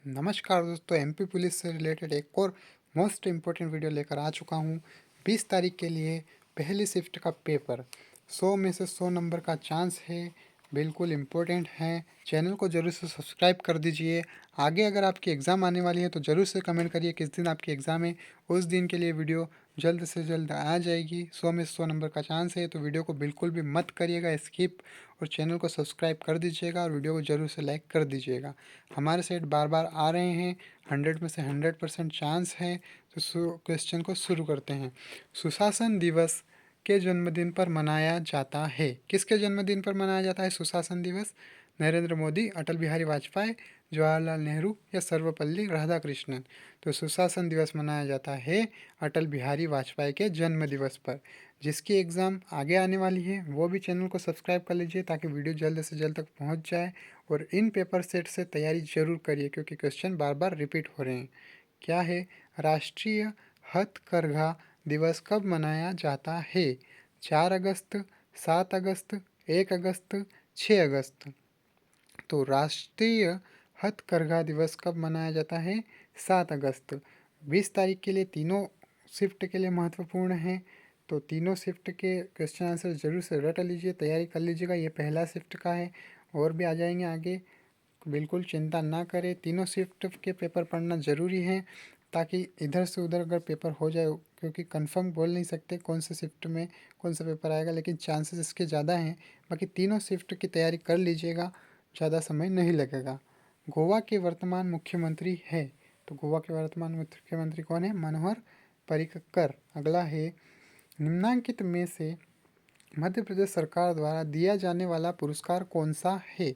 नमस्कार दोस्तों, MP police से रिलेटेड एक और मोस्ट इम्पोर्टेंट वीडियो लेकर आ चुका हूँ। 20 तारीख के लिए पहली शिफ्ट का पेपर 100 में से 100 नंबर का चांस है। बिल्कुल इम्पोर्टेंट है। चैनल को ज़रूर से सब्सक्राइब कर दीजिए। आगे अगर आपकी एग्ज़ाम आने वाली है तो ज़रूर से कमेंट करिए किस दिन आपकी एग्ज़ाम है। उस दिन के लिए वीडियो जल्द से जल्द आ जाएगी। 100 में से 100 नंबर का चांस है, तो वीडियो को बिल्कुल भी मत करिएगा स्किप, और चैनल को सब्सक्राइब कर दीजिएगा और वीडियो को ज़रूर से लाइक कर दीजिएगा। हमारे सेट बार बार आ रहे हैं, 100 में से 100% चांस है। तो क्वेश्चन को शुरू करते हैं। सुशासन दिवस के जन्मदिन पर मनाया जाता है। किसके जन्मदिन पर मनाया जाता है सुशासन दिवस? नरेंद्र मोदी, अटल बिहारी वाजपेयी, जवाहरलाल नेहरू या सर्वपल्ली राधाकृष्णन? तो सुशासन दिवस मनाया जाता है अटल बिहारी वाजपेयी के जन्म दिवस पर। जिसकी एग्ज़ाम आगे आने वाली है वो भी चैनल को सब्सक्राइब कर लीजिए ताकि वीडियो जल्द से जल्द तक पहुंच जाए। और इन पेपर सेट से तैयारी जरूर करिए क्योंकि क्वेश्चन बार बार रिपीट हो रहे हैं। क्या है? राष्ट्रीय हथकरघा दिवस कब मनाया जाता है? 4 अगस्त, 7 अगस्त, 1 अगस्त, 6 अगस्त? तो राष्ट्रीय हथकरघा दिवस कब मनाया जाता है? 7 अगस्त। 20 तारीख के लिए तीनों शिफ्ट के लिए महत्वपूर्ण है। तो तीनों शिफ्ट के क्वेश्चन आंसर जरूर से रट लीजिए, तैयारी कर लीजिएगा। ये पहला शिफ्ट का है, और भी आ जाएंगे आगे। बिल्कुल चिंता ना करें, तीनों शिफ्ट के पेपर पढ़ना ज़रूरी है ताकि इधर से उधर अगर पेपर हो जाए, क्योंकि कंफर्म बोल नहीं सकते कौन से शिफ्ट में कौन सा पेपर आएगा, लेकिन चांसेस इसके ज़्यादा हैं। बाकी तीनों शिफ्ट की तैयारी कर लीजिएगा, ज़्यादा समय नहीं लगेगा। गोवा के वर्तमान मुख्यमंत्री है, तो गोवा के वर्तमान मुख्यमंत्री कौन है? मनोहर पर्रिकर। अगला है, निम्नांकित में से मध्य प्रदेश सरकार द्वारा दिया जाने वाला पुरस्कार कौन सा है?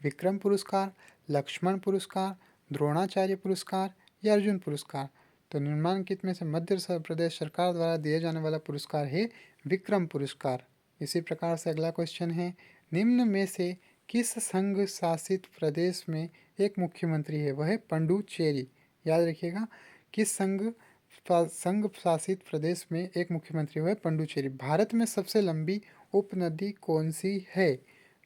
विक्रम पुरस्कार, लक्ष्मण पुरस्कार, द्रोणाचार्य पुरस्कार या अर्जुन पुरस्कार? तो निम्नांकित में से मध्य प्रदेश सरकार द्वारा दिया जाने वाला पुरस्कार है विक्रम पुरस्कार। इसी प्रकार से अगला क्वेश्चन है, निम्न में से किस संघ शासित प्रदेश में एक मुख्यमंत्री है? वह है पंडुचेरी। याद रखिएगा, किस संघ शासित प्रदेश में एक मुख्यमंत्री हुए? पंडुचेरी। भारत में सबसे लंबी उपनदी कौन सी है?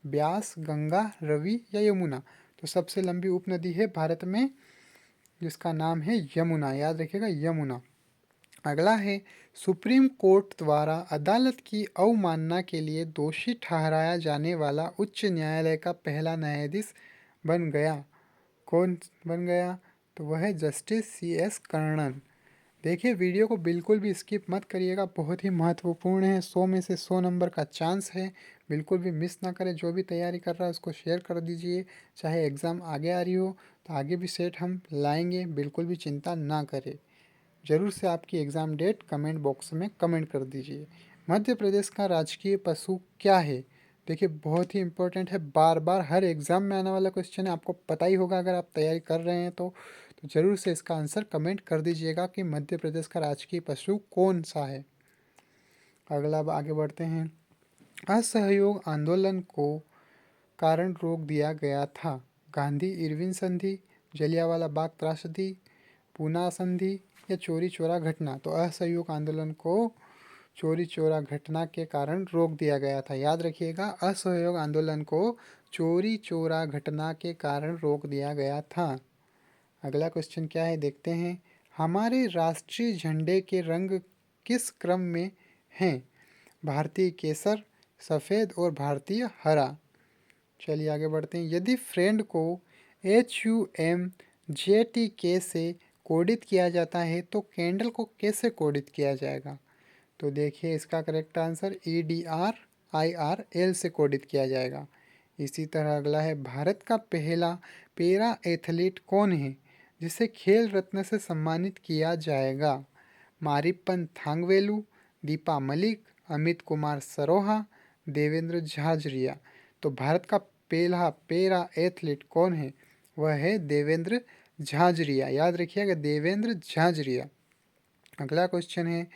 ब्यास, गंगा, रवि या यमुना? तो सबसे लंबी उपनदी है भारत में, जिसका नाम है यमुना। याद रखिएगा, यमुना। अगला है, सुप्रीम कोर्ट द्वारा अदालत की अवमानना के लिए दोषी ठहराया जाने वाला उच्च न्यायालय का पहला न्यायाधीश बन गया। कौन बन गया? तो वह है जस्टिस CS कर्णन। देखिए, वीडियो को बिल्कुल भी स्किप मत करिएगा, बहुत ही महत्वपूर्ण है। 100 में से 100 नंबर का चांस है, बिल्कुल भी मिस ना करें। जो भी तैयारी कर रहा है उसको शेयर कर दीजिए। चाहे एग्ज़ाम आगे आ रही हो तो आगे भी सेट हम लाएंगे, बिल्कुल भी चिंता ना करें। ज़रूर से आपकी एग्ज़ाम डेट कमेंट बॉक्स में कमेंट कर दीजिए। मध्य प्रदेश का राजकीय पशु क्या है? देखिए, बहुत ही इंपॉर्टेंट है, बार बार हर एग्ज़ाम में आने वाला क्वेश्चन है, आपको पता ही होगा अगर आप तैयारी कर रहे हैं तो ज़रूर से इसका आंसर कमेंट कर दीजिएगा कि मध्य प्रदेश का राजकीय पशु कौन सा है। अगला अब आगे बढ़ते हैं। असहयोग आंदोलन को कारण रोक दिया गया था? गांधी इरविन संधि, जलियांवाला बाग त्रासदी, पूना संधि या चोरी चोरा घटना? तो असहयोग आंदोलन को चोरी चोरा घटना के कारण रोक दिया गया था। याद रखिएगा, असहयोग आंदोलन को चोरी चोरा घटना के कारण रोक दिया गया था। अगला क्वेश्चन क्या है, देखते हैं। हमारे राष्ट्रीय झंडे के रंग किस क्रम में हैं? भारतीय केसर, सफ़ेद और भारतीय हरा? चलिए आगे बढ़ते हैं। यदि फ्रेंड को HUMJTK से कोडित किया जाता है तो कैंडल को कैसे कोडित किया जाएगा? तो देखिए, इसका करेक्ट आंसर EDRIRL से कोडित किया जाएगा। इसी तरह अगला है, भारत का पहला पैरा एथलीट कौन है जिसे खेल रत्न से सम्मानित किया जाएगा? मारिप्पन थांगवेलु, दीपा मलिक, अमित कुमार सरोहा, देवेंद्र झाझरिया? तो भारत का पहला पैरा एथलीट कौन है? वह है देवेंद्र झाझरिया। याद रखिएगा, देवेंद्र झाझरिया। अगला क्वेश्चन है,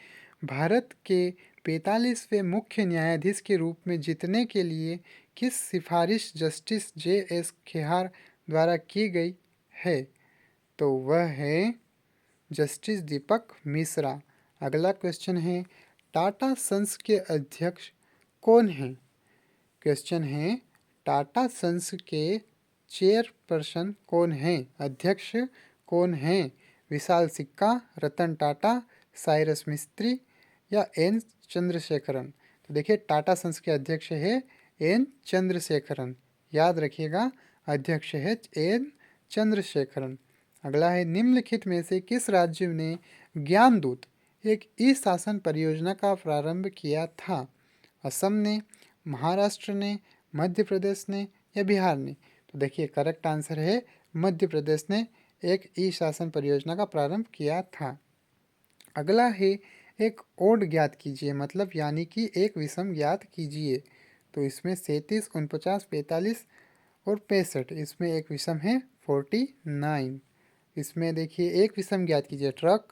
भारत के 45वें मुख्य न्यायाधीश के रूप में जीतने के लिए किस सिफारिश जस्टिस JS खेहार द्वारा की गई है? तो वह है जस्टिस दीपक मिश्रा। अगला क्वेश्चन है, टाटा सन्स के अध्यक्ष कौन हैं? क्वेश्चन है, टाटा सन्स के चेयरपर्सन कौन है, अध्यक्ष कौन है, विशाल सिक्का, रतन टाटा, साइरस मिस्त्री या एन चंद्रशेखरन। तो देखिए टाटा सन्स के अध्यक्ष है एन चंद्रशेखरन, याद रखिएगा अध्यक्ष है एन चंद्रशेखरन। अगला है निम्नलिखित में से किस राज्य ने ज्ञानदूत एक ई शासन परियोजना का प्रारंभ किया था, असम ने, महाराष्ट्र ने, मध्य प्रदेश ने या बिहार ने। तो देखिए करेक्ट आंसर है मध्य प्रदेश ने एक ई शासन परियोजना का प्रारंभ किया था। अगला है एक ओड ज्ञात कीजिए, मतलब यानी कि एक विषम ज्ञात कीजिए। तो इसमें 37, 49, 45 और 65, इसमें एक विषम है 49। इसमें देखिए एक विषम ज्ञात कीजिए, ट्रक,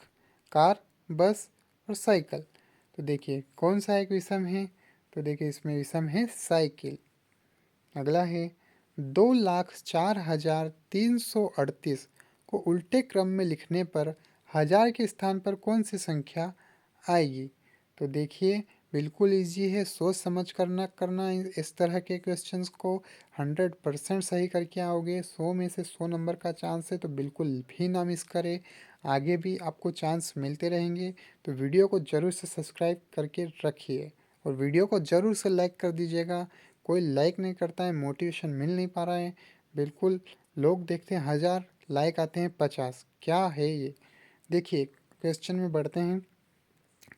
कार, बस और साइकिल। तो देखिए कौन सा एक विषम है, तो देखिए इसमें विषम है साइकिल। अगला है 2,04,338 को उल्टे क्रम में लिखने पर हजार के स्थान पर कौन सी संख्या आएगी। तो देखिए बिल्कुल इजी है, सोच समझ करना इस तरह के क्वेश्चंस को 100% सही करके आओगे। 100 में से 100 नंबर का चांस है, तो बिल्कुल भी ना मिस करें। आगे भी आपको चांस मिलते रहेंगे, तो वीडियो को ज़रूर से सब्सक्राइब करके रखिए और वीडियो को ज़रूर से लाइक कर दीजिएगा। कोई लाइक नहीं करता है, मोटिवेशन मिल नहीं पा रहा है। बिल्कुल लोग देखते हैं 1000, लाइक आते हैं 50, क्या है ये। देखिए क्वेश्चन में बढ़ते हैं।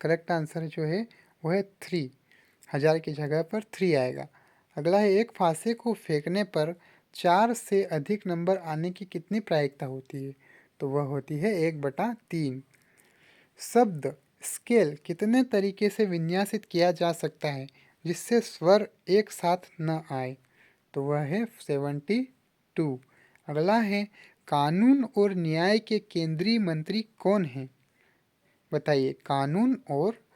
करेक्ट आंसर जो है वो है 3, 1000 की जगह पर 3 आएगा। अगला है एक फांसे को फेंकने पर 4 से अधिक नंबर आने की कितनी प्रायिकता होती है। तो वह होती है 1/3। शब्द स्केल कितने तरीके से विन्यासित किया जा सकता है जिससे स्वर एक साथ न आए। तो वह है 72। अगला है कानून और न्याय के केंद्रीय मंत्री कौन हैं। बताइए कानून और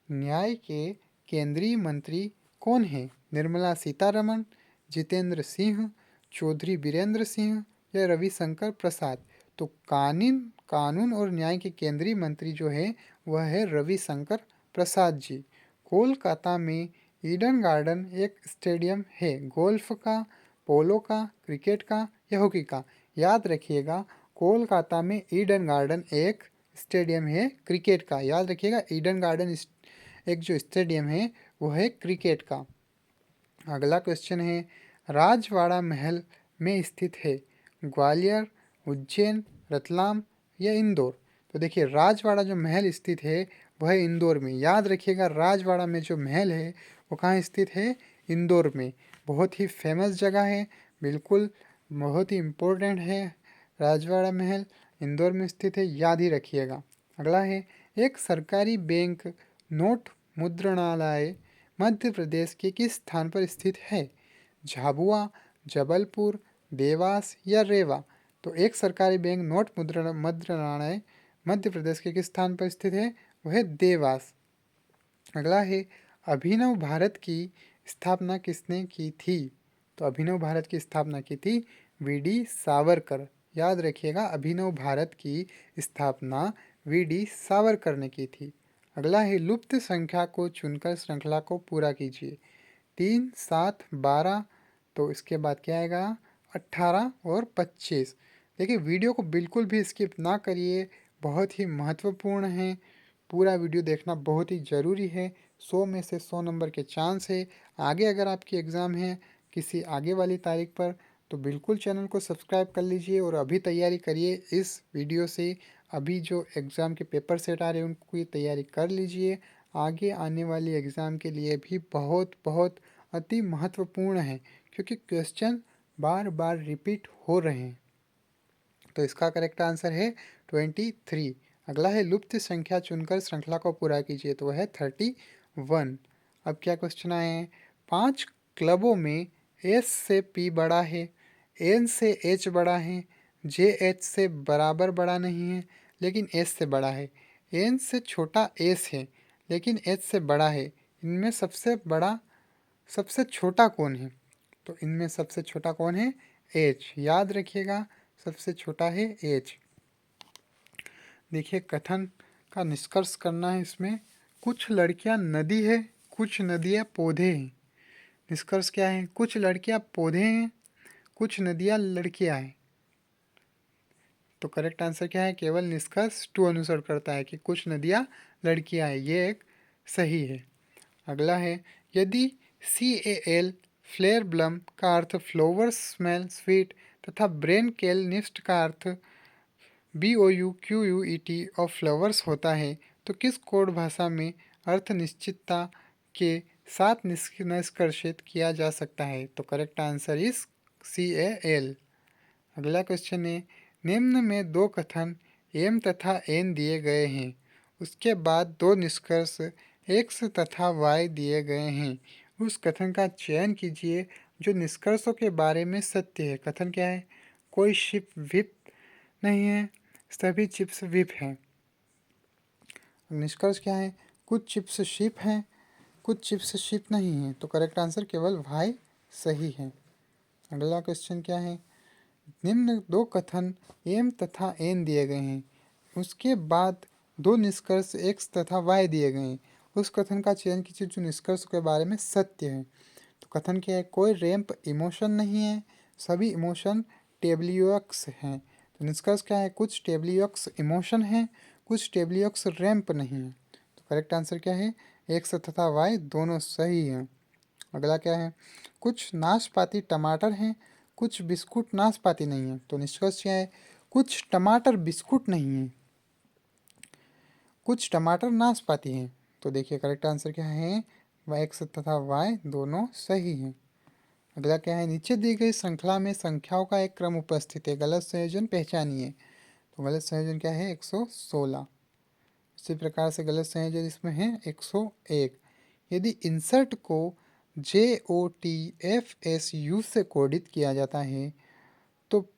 न्याय के केंद्रीय मंत्री कौन हैं। निर्मला सीतारमण, जितेंद्र सिंह, चौधरी बीरेंद्र सिंह या रविशंकर प्रसाद। तो कानून और न्याय के केंद्रीय मंत्री जो है वह है रविशंकर प्रसाद जी। कोलकाता में ईडन गार्डन एक स्टेडियम है, गोल्फ का, पोलो का, क्रिकेट का या हॉकी का। याद रखिएगा कोलकाता में ईडन गार्डन एक स्टेडियम है क्रिकेट का। याद रखिएगा ईडन गार्डन एक जो स्टेडियम है वो है क्रिकेट का। अगला क्वेश्चन है राजवाड़ा महल में स्थित है, ग्वालियर, उज्जैन, रतलाम या इंदौर। तो देखिए राजवाड़ा जो महल स्थित है वह है इंदौर में। याद रखिएगा राजवाड़ा में जो महल है वो कहाँ स्थित है, इंदौर में। बहुत ही फेमस जगह है, बिल्कुल बहुत ही इम्पोर्टेंट है। राजवाड़ा महल इंदौर में स्थित है, याद ही रखिएगा। अगला है एक सरकारी बैंक नोट मुद्रणालय मध्य प्रदेश के किस स्थान पर स्थित है, झाबुआ, जबलपुर, देवास या रेवा। तो एक सरकारी बैंक नोट मुद्रणालय मध्य प्रदेश के किस स्थान पर स्थित है, वह है देवास। अगला है अभिनव भारत की स्थापना किसने की थी। तो अभिनव भारत की स्थापना की थी वी.डी. सावरकर। याद रखिएगा अभिनव भारत की स्थापना वी.डी. सावरकर ने की थी। अगला है लुप्त संख्या को चुनकर श्रृंखला को पूरा कीजिए। 3, 7, 12। तो इसके बाद क्या आएगा 18 और 25। देखिए वीडियो को बिल्कुल भी स्किप ना करिए, बहुत ही महत्वपूर्ण है। पूरा वीडियो देखना बहुत ही ज़रूरी है। 100 में से 100 नंबर के चांस है। आगे अगर आपकी एग्ज़ाम है किसी आगे वाली तारीख पर तो बिल्कुल चैनल को सब्सक्राइब कर लीजिए और अभी तैयारी करिए इस वीडियो से। अभी जो एग्ज़ाम के पेपर सेट आ रहे हैं उनकी तैयारी कर लीजिए। आगे आने वाली एग्ज़ाम के लिए भी बहुत बहुत अति महत्वपूर्ण है, क्योंकि क्वेश्चन बार बार रिपीट हो रहे हैं। तो इसका करेक्ट आंसर है 23। अगला है लुप्त संख्या चुनकर श्रृंखला को पूरा कीजिए। तो वह है 31। अब क्या क्वेश्चन आए हैं, 5 क्लबों में एस से पी बड़ा है, एन से एच बड़ा है, जे एच से बराबर बड़ा नहीं है लेकिन एस से बड़ा है, एन से छोटा एस है लेकिन एच से बड़ा है। इनमें सबसे छोटा कौन है। तो इनमें सबसे छोटा कौन है, एच। याद रखिएगा सबसे छोटा है एच। देखिए कथन का निष्कर्ष करना है इसमें। कुछ लड़कियां नदी है, कुछ नदियां पौधे हैं। निष्कर्ष क्या है, कुछ लड़कियां पौधे हैं, कुछ नदियाँ लड़कियाँ हैं। तो करेक्ट आंसर क्या है? केवल निष्कर्ष टू अनुसरण करता है कि कुछ नदियाँ लड़कियाँ हैं, ये एक सही है। अगला है, यदि CAL फ्लेयर ब्लम का अर्थ फ्लोवर्स स्मेल स्वीट तथा ब्रेन केल निस्ट का अर्थ BOUQUET ऑफ फ्लावर्स होता है, तो किस कोड भाषा में अर्थ निश्चितता के साथ निष्कर्षित किया जा सकता है? तो करेक्ट आंसर इज CAL। अगला क्वेश्चन है, निम्न में दो कथन एम तथा एन दिए गए हैं, उसके बाद दो निष्कर्ष एक्स तथा वाई दिए गए हैं, उस कथन का चयन कीजिए जो निष्कर्षों के बारे में सत्य है। कथन क्या है? कोई शिप विप नहीं है, सभी चिप्स विप हैं। निष्कर्ष क्या है? कुछ चिप्स शिप हैं, कुछ चिप्स शिप नहीं हैं। तो करेक्ट आंसर केवल वाई सही है। अगला क्वेश्चन क्या है? निम्न दो कथन एम तथा एन दिए गए हैं, उसके बाद दो निष्कर्ष एक्स तथा वाई दिए गए हैं, उस कथन का चयन कीजिए जो निष्कर्ष के बारे में सत्य है। तो कथन क्या है? कोई रैंप इमोशन नहीं है, सभी इमोशन टेबलियोक्स हैं। तो निष्कर्ष क्या है? कुछ टेबलियोक्स इमोशन हैं, कुछ टेबलियोक्स रैंप नहीं है। तो करेक्ट आंसर क्या है? एक्स तथा वाई दोनों सही हैं। अगला क्या है? कुछ नाशपाती टमाटर हैं, कुछ बिस्कुट नाशपाती नहीं है। तो निष्कर्ष क्या है? कुछ टमाटर बिस्कुट नहीं है, कुछ टमाटर नाशपाती हैं। तो देखिए करेक्ट आंसर क्या है? एक्स तथा वाई दोनों सही हैं। अगला क्या है? नीचे दी गई श्रृंखला में संख्याओं का एक क्रम उपस्थित है, गलत संयोजन पहचानिए। तो गलत संयोजन क्या है? 116। इसी प्रकार से गलत संयोजन इसमें है 101। यदि इंसर्ट को JOTFSU से कोडित किया जाता है, तो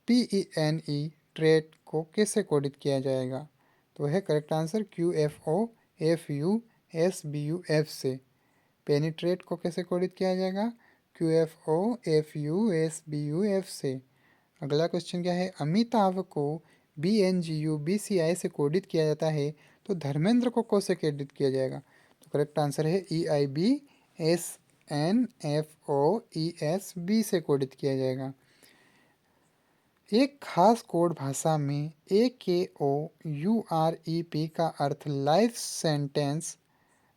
PENE ट्रेट को कैसे कोडित किया जाएगा? तो है करेक्ट आंसर QFOFUSBUF से। पेनिट्रेट को कैसे कोडित किया जाएगा? QFOFUSBUF से। अगला क्वेश्चन क्या है? अमिताभ को BNGU BCI से कोडित किया जाता है, तो धर्मेंद्र को कैसे कोडित किया जाएगा? तो करेक्ट आंसर है EIBSNFOESB से कोडित किया जाएगा। एक खास कोड भाषा में AKOUREP का अर्थ लाइफ सेंटेंस,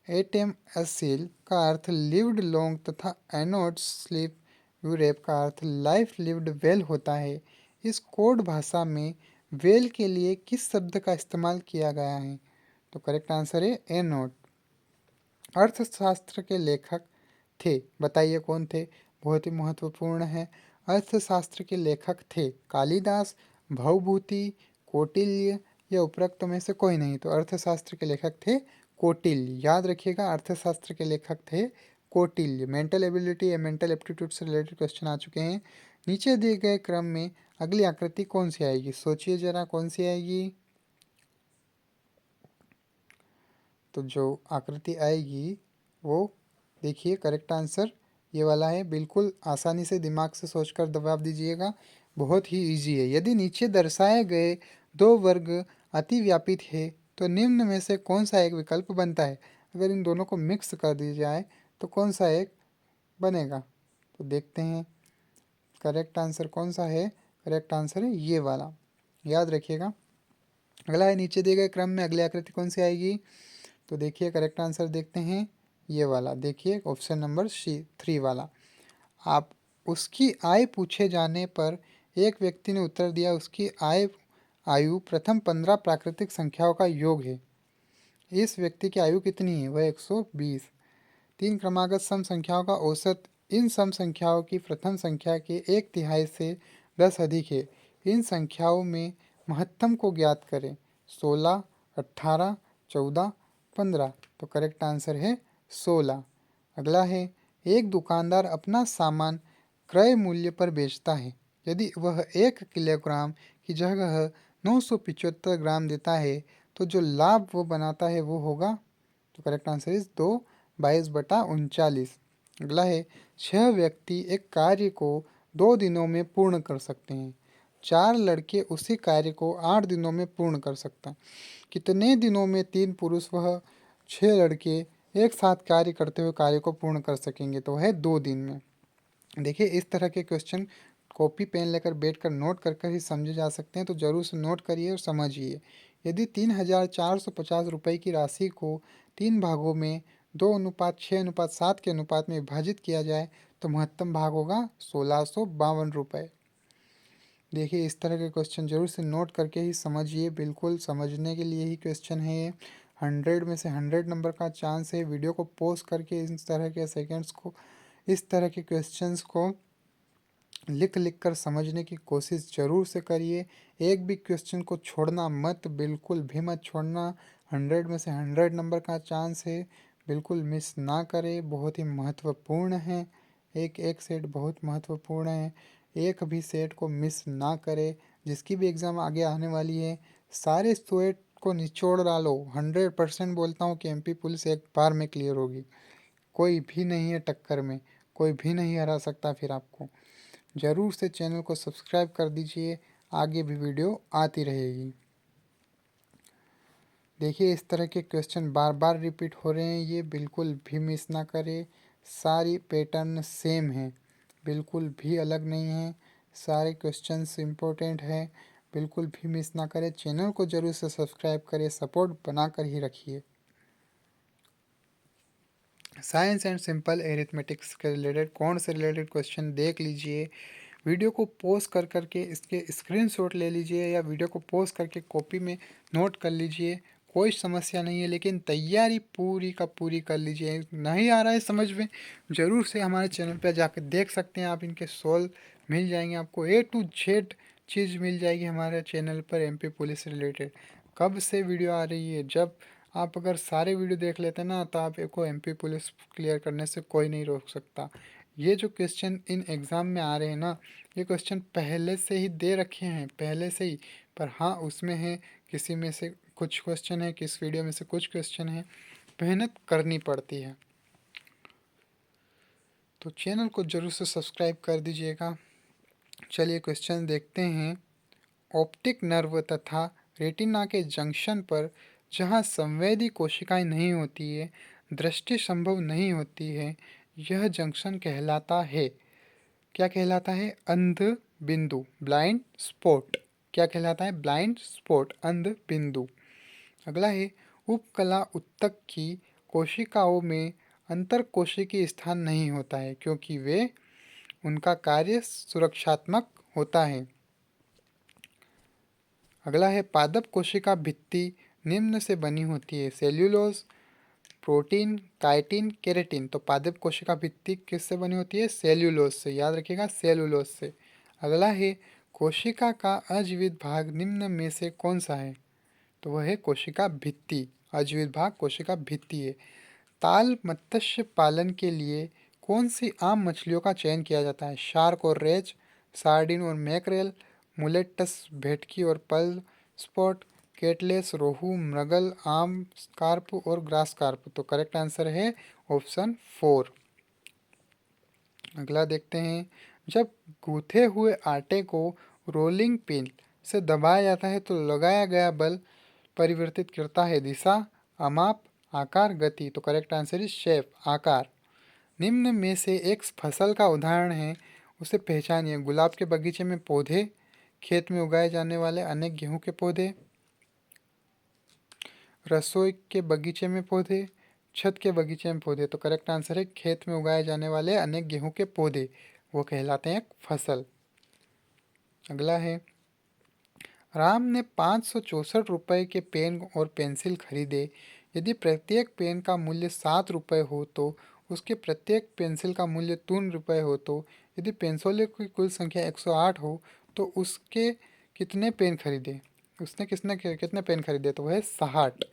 एटेम असील का अर्थ लिव्ड लॉन्ग तथा एनोड स्लीप यूरेप का अर्थ लाइफ लिव्ड वेल होता है। इस कोड भाषा में वेल के लिए किस शब्द का इस्तेमाल किया गया है? तो करेक्ट आंसर है एनोड। अर्थशास्त्र के लेखक थे, बताइए कौन थे? बहुत ही महत्वपूर्ण है। अर्थशास्त्र के लेखक थे कालिदास, भवभूति, कौटिल्य या उपरोक्त में से कोई नहीं। तो अर्थशास्त्र के लेखक थे कौटिल्य। याद रखिएगा, अर्थशास्त्र के लेखक थे कौटिल्य। मेंटल एबिलिटी या मेंटल एप्टीट्यूड से रिलेटेड क्वेश्चन आ चुके हैं। नीचे दिए गए क्रम में अगली आकृति कौन सी आएगी? सोचिए जरा, कौन सी आएगी? तो जो आकृति आएगी वो देखिए, करेक्ट आंसर ये वाला है। बिल्कुल आसानी से दिमाग से सोचकर जवाब दीजिएगा, बहुत ही इजी है। यदि नीचे दर्शाए गए दो वर्ग अतिव्यापित है, तो निम्न में से कौन सा एक विकल्प बनता है? अगर इन दोनों को मिक्स कर दिया जाए तो कौन सा एक बनेगा? तो देखते हैं करेक्ट आंसर कौन सा है। करेक्ट आंसर है ये वाला, याद रखिएगा। अगला है, नीचे दिए गए क्रम में अगली आकृति कौन सी आएगी? तो देखिए करेक्ट आंसर देखते हैं ये वाला। देखिए ऑप्शन नंबर C3 वाला। आप उसकी आय पूछे जाने पर एक व्यक्ति ने उत्तर दिया, उसकी आयु प्रथम 15 प्राकृतिक संख्याओं का योग है। इस व्यक्ति की आयु कितनी है? वह 120। तीन क्रमागत सम संख्याओं का औसत इन सम संख्याओं की प्रथम संख्या के 1/3 से 10 अधिक है। इन संख्याओं में महत्तम को ज्ञात करें। 16, 18, 14, 15। तो करेक्ट आंसर है 16। अगला है, एक दुकानदार अपना सामान क्रय मूल्य पर बेचता है। यदि वह 1 किलोग्राम की जगह 975 ग्राम देता है, तो जो लाभ वो बनाता है वो होगा? तो करेक्ट आंसर इज 2/22/39। अगला है, 6 व्यक्ति एक कार्य को 2 दिनों में पूर्ण कर सकते हैं। 4 लड़के उसी कार्य को 8 दिनों में पूर्ण कर सकते हैं। कितने दिनों में 3 पुरुष वह 6 लड़के एक साथ कार्य करते हुए कार्य को पूर्ण कर सकेंगे? तो है 2 दिन में। देखिए इस तरह के क्वेश्चन कॉपी पेन लेकर बैठकर नोट कर कर ही समझे जा सकते हैं, तो ज़रूर से नोट करिए और समझिए। यदि 3,450 रुपये की राशि को 3 भागों में 2:6:7 के अनुपात में विभाजित किया जाए तो महत्तम भाग होगा 1,652 रुपये। देखिए, इस तरह के क्वेश्चन ज़रूर से नोट करके ही समझिए, बिल्कुल समझने के लिए ही क्वेश्चन है ये। 100 में से 100 नंबर का चांस है। वीडियो को पॉज करके इस तरह के सेकेंड्स को, इस तरह के क्वेश्चंस को लिख लिख कर समझने की कोशिश ज़रूर से करिए। एक भी क्वेश्चन को छोड़ना मत, बिल्कुल भी मत छोड़ना। 100 में से 100 नंबर का चांस है, बिल्कुल मिस ना करें। बहुत ही महत्वपूर्ण है, एक एक सेट बहुत महत्वपूर्ण है, एक भी सेट को मिस ना करें। जिसकी भी एग्ज़ाम आगे आने वाली है, सारे सेट को निचोड़ डालो। 100% बोलता हूँ कि एमपी पुलिस एक बार में क्लियर होगी। कोई भी नहीं है टक्कर में, कोई भी नहीं हरा सकता फिर आपको। ज़रूर से चैनल को सब्सक्राइब कर दीजिए, आगे भी वीडियो आती रहेगी। देखिए, इस तरह के क्वेश्चन बार बार रिपीट हो रहे हैं, ये बिल्कुल भी मिस ना करें। सारी पैटर्न सेम है, बिल्कुल भी अलग नहीं है। सारे क्वेश्चंस इम्पोर्टेंट है, बिल्कुल भी मिस ना करें। चैनल को ज़रूर से सब्सक्राइब करें, सपोर्ट बना कर ही रखिए। साइंस एंड सिंपल एरिथमेटिक्स के रिलेटेड कौन से रिलेटेड क्वेश्चन देख लीजिए। वीडियो को पॉज कर करके इसके स्क्रीनशॉट ले लीजिए या वीडियो को पॉज करके कॉपी में नोट कर लीजिए, कोई समस्या नहीं है। लेकिन तैयारी पूरी का पूरी कर लीजिए। नहीं आ रहा है समझ में, ज़रूर से हमारे चैनल पर जाकर देख सकते हैं आप, इनके सॉल्व मिल जाएंगे आपको। A to Z चीज़ मिल जाएगी हमारे चैनल पर एमपी पुलिस रिलेटेड। कब से वीडियो आ रही है, जब आप अगर सारे वीडियो देख लेते हैं ना, तो आप को एमपी पुलिस क्लियर करने से कोई नहीं रोक सकता। ये जो क्वेश्चन इन एग्ज़ाम में आ रहे हैं ना, ये क्वेश्चन पहले से ही दे रखे हैं, पहले से ही। पर हाँ, उसमें है किसी में से कुछ क्वेश्चन है, किस वीडियो में से कुछ क्वेश्चन है, मेहनत करनी पड़ती है। तो चैनल को ज़रूर से सब्सक्राइब कर दीजिएगा। चलिए क्वेश्चन देखते हैं। ऑप्टिक नर्व तथा रेटिना के जंक्शन पर जहाँ संवेदी कोशिकाएं नहीं होती है, दृष्टि संभव नहीं होती है, यह जंक्शन कहलाता है। क्या कहलाता है? अंध बिंदु, ब्लाइंड स्पॉट। क्या कहलाता है? ब्लाइंड स्पॉट, अंध बिंदु। अगला है, उपकला उत्तक की कोशिकाओं में अंतर कोशिकीय स्थान नहीं होता है क्योंकि वे उनका कार्य सुरक्षात्मक होता है। अगला है, पादप कोशिका भित्ति निम्न से बनी होती है, सेल्यूलोज, प्रोटीन, काइटिन, केराटिन। तो पादप कोशिका भित्ति किससे बनी होती है? सेल्यूलोज से। याद रखिएगा, सेल्यूलोज से। अगला है, कोशिका का अजीवित भाग निम्न में से कौन सा है? तो वह है कोशिका भित्ति। अजीवित भाग कोशिका भित्ति है। ताल मत्स्य पालन के लिए कौन सी आम मछलियों का चयन किया जाता है? शार्क और रेज, सार्डिन और मैकरेल, मुलेटस भेटकी और पर्ल स्पॉट, केटलेस रोहू, मृगल, आम कार्प और ग्रास कार्प। तो करेक्ट आंसर है ऑप्शन 4। अगला देखते हैं। जब गूथे हुए आटे को रोलिंग पिन से दबाया जाता है तो लगाया गया बल परिवर्तित करता है दिशा, अमाप, आकार, गति। तो करेक्ट आंसर इज शेप, आकार। निम्न में से एक फसल का उदाहरण है, उसे पहचानिए। गुलाब के बगीचे में पौधे, खेत में उगाए जाने वाले अनेक गेहूं के पौधे, रसोई के बगीचे में पौधे, छत के बगीचे में पौधे। तो करेक्ट आंसर है खेत में उगाए जाने वाले अनेक गेहूं के पौधे, वो कहलाते हैं फसल। अगला है, राम ने 564 रुपये के पेन और पेंसिल खरीदे। यदि प्रत्येक पेन का मूल्य 7 रुपये हो तो उसके प्रत्येक पेंसिल का मूल्य 3 रुपये हो, तो यदि पेंसिलों की कुल संख्या 108 हो तो उसके कितने पेन खरीदे? उसने कितने पेन खरीदे? तो वह है 60।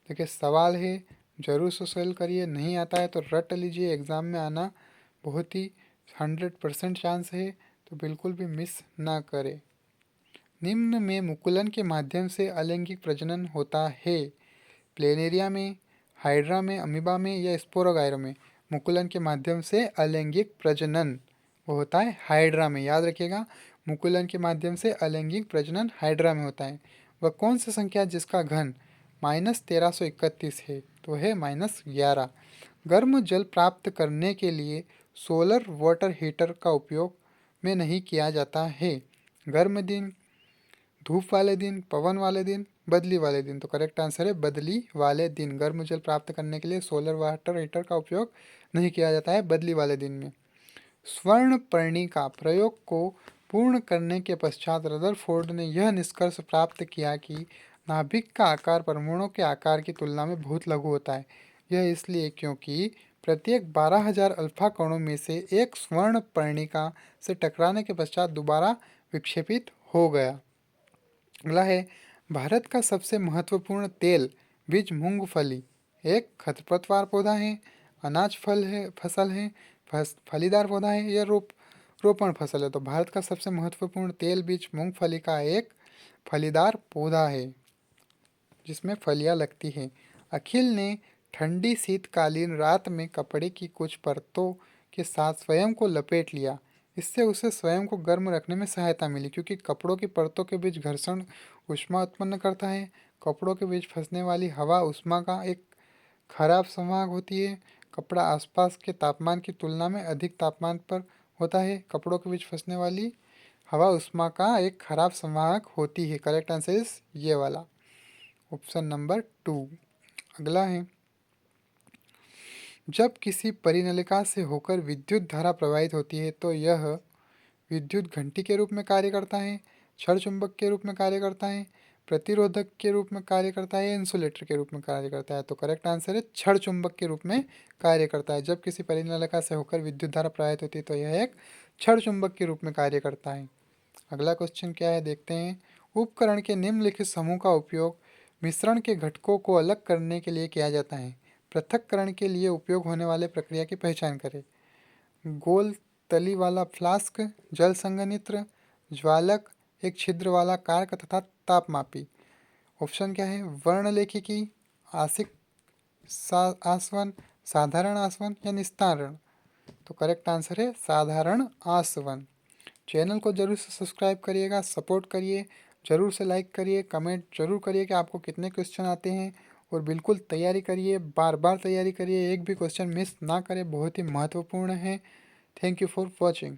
देखिए, सवाल है, जरूर से सॉल्व करिए। नहीं आता है तो रट लीजिए, एग्ज़ाम में आना बहुत ही 100% चांस है, तो बिल्कुल भी मिस ना करें। निम्न में मुकुलन के माध्यम से अलैंगिक प्रजनन होता है। प्लेनेरिया में, हाइड्रा में, अमीबा में या स्पोरोगायरा में? मुकुलन के माध्यम से अलैंगिक प्रजनन वो होता है हाइड्रा में। याद रखिएगा, मुकुलन के माध्यम से अलैंगिक प्रजनन हाइड्रा में होता है। वह कौन सी संख्या है जिसका घन -1331 है? तो है -11। गर्म जल प्राप्त करने के लिए सोलर वाटर हीटर का उपयोग में नहीं किया जाता है। गर्म दिन, धूप वाले दिन, पवन वाले दिन, बदली वाले दिन। तो करेक्ट आंसर है बदली वाले दिन। गर्म जल प्राप्त करने के लिए सोलर वाटर हीटर का उपयोग नहीं किया जाता है बदली वाले दिन में। स्वर्णपर्णिका प्रयोग को पूर्ण करने के पश्चात रदरफोर्ड ने यह निष्कर्ष प्राप्त किया कि नाभिक का आकार परमाणु के आकार की तुलना में बहुत लघु होता है। यह इसलिए क्योंकि प्रत्येक 12,000 अल्फा कणों में से एक स्वर्णपर्णिका से टकराने के पश्चात दोबारा विक्षेपित हो गया। अगला है, भारत का सबसे महत्वपूर्ण तेल बीज मूंगफली एक खरपतवार पौधा है, अनाज फसल है, फलीदार पौधा है या रोपण फसल है। तो भारत का सबसे महत्वपूर्ण तेल बीज मूंगफली का एक फलीदार पौधा है जिसमें फलियां लगती हैं। अखिल ने ठंडी शीतकालीन रात में कपड़े की कुछ परतों के साथ स्वयं को लपेट लिया। इससे उसे स्वयं को गर्म रखने में सहायता मिली, क्योंकि कपड़ों की परतों के बीच घर्षण ऊष्मा उत्पन्न करता है। कपड़ों के बीच फंसने वाली हवा ऊष्मा का एक खराब संवाहक होती है। कपड़ा आसपास के तापमान की तुलना में अधिक तापमान पर होता है। कपड़ों के बीच फंसने वाली हवा ऊष्मा का एक खराब संवाहक होती है। करेक्ट आंसर इज ये वाला, ऑप्शन नंबर 2। अगला है, जब किसी परिनलिका से होकर विद्युत धारा प्रवाहित होती है तो यह विद्युत घंटी के रूप में कार्य करता है, क्षण चुंबक के रूप में कार्य करता है, प्रतिरोधक के रूप में कार्य करता है या इंसुलेटर के रूप में कार्य करता है। तो करेक्ट आंसर है क्षण चुंबक के रूप में कार्य करता है। जब किसी परिनलिका से होकर विद्युत धारा प्रवाहित होती है तो यह एक क्षण चुंबक के रूप में कार्य करता है। अगला क्वेश्चन क्या है देखते हैं। उपकरण के निम्नलिखित समूह का उपयोग मिश्रण के घटकों को अलग करने के लिए किया जाता है। पृथक्करण के लिए उपयोग होने वाले प्रक्रिया की पहचान करें। गोल तली वाला फ्लास्क, जल संघनित्र, ज्वालक, एक छिद्र वाला कारक तथा तापमापी। ऑप्शन क्या है, वर्णलेखिकी, आसिक आसवन, साधारण आसवन या निस्तारण। तो करेक्ट आंसर है साधारण आसवन। चैनल को जरूर से सब्सक्राइब करिएगा, सपोर्ट करिए, जरूर से लाइक करिए, कमेंट जरूर करिए कि आपको कितने क्वेश्चन आते हैं, और बिल्कुल तैयारी करिए, बार बार तैयारी करिए, एक भी क्वेश्चन मिस ना करें, बहुत ही महत्वपूर्ण है। Thank you for watching.